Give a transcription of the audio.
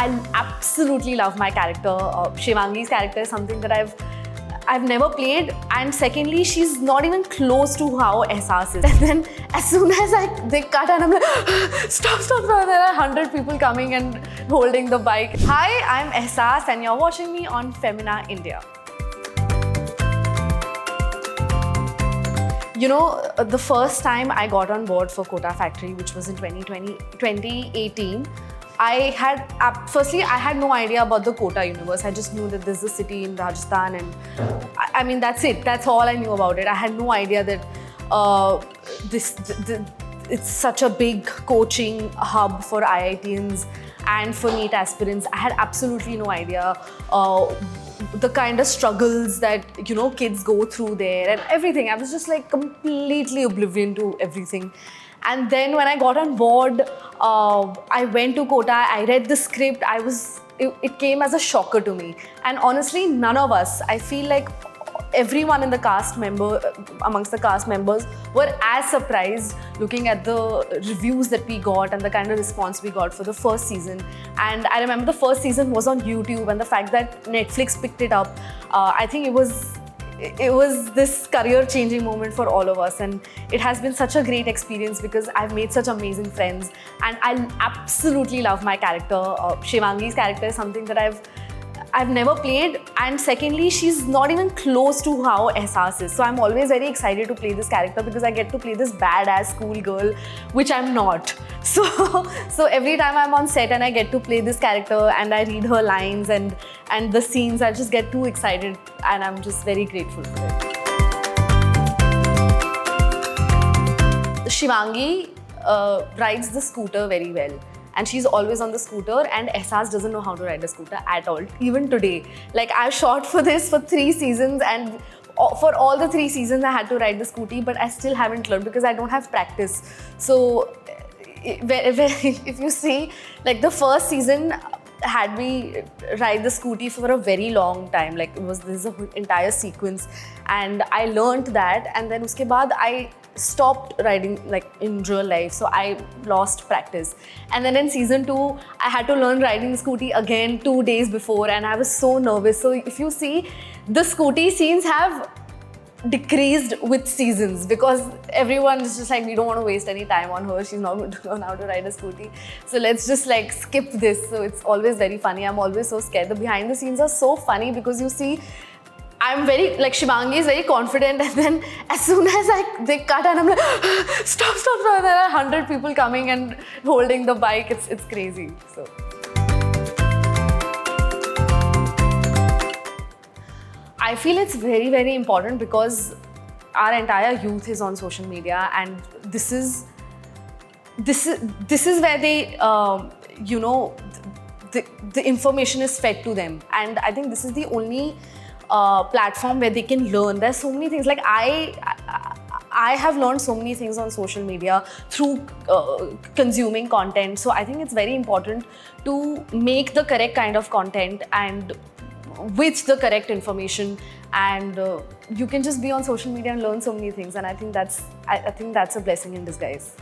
I absolutely love my character. Shivangi's character is something that I've never played, and secondly, she's not even close to how Ahsaas is. And then as soon as they cut and I'm like, stop, there are 100 people coming and holding the bike. Hi, I'm Ahsaas and you're watching me on Femina India. You know, the first time I got on board for Kota Factory, which was in 2018, firstly, I had no idea about the Kota universe. I just knew that there's a city in Rajasthan, and I mean, that's it. That's all I knew about it. I had no idea that it's such a big coaching hub for IITians and for NEET aspirants. I had absolutely no idea the kind of struggles that, you know, kids go through there and everything. I was just like completely oblivion to everything. And then when I got on board, I went to Kota, I read the script, it came as a shocker to me. And honestly, none of us, I feel like everyone in the amongst the cast members were as surprised looking at the reviews that we got and the kind of response we got for the first season. And I remember the first season was on YouTube, and the fact that Netflix picked it up, I think it was this career-changing moment for all of us, and it has been such a great experience because I've made such amazing friends, and I absolutely love my character. Shivangi's character is something that I've never played, and secondly, she's not even close to how Ahsaas is. So I'm always very excited to play this character because I get to play this badass school girl, which I'm not. So every time I'm on set and I get to play this character and I read her lines and the scenes, I just get too excited, and I'm just very grateful for it. Shivangi rides the scooter very well. And she's always on the scooter, and Ahsaas doesn't know how to ride a scooter at all, even today. Like, I shot for this for 3 seasons, and for all the 3 seasons I had to ride the scooty, but I still haven't learned because I don't have practice. So if you see, like, the first season had me ride the scooty for a very long time. Like, this is an entire sequence, and I learned that, and then uske baad I stopped riding like in real life, so I lost practice. And then in season 2, I had to learn riding scooty again 2 days before, and I was so nervous. So if you see, the scooty scenes have decreased with seasons because everyone is just like, we don't want to waste any time on her, she's not going to learn how to ride a scooty, so let's just like skip this. So it's always very funny. I'm always so scared. The behind the scenes are so funny because you see, I'm very, like, Shivangi is very confident, and then as soon as they cut and I'm like, stop, there are 100 people coming and holding the bike. It's crazy. So I feel it's very, very important because our entire youth is on social media, and this is where they, you know, the information is fed to them, and I think this is the only platform where they can learn. There's so many things. Like, I have learned so many things on social media through consuming content. So I think it's very important to make the correct kind of content and with the correct information, and you can just be on social media and learn so many things. And I think that's a blessing in disguise.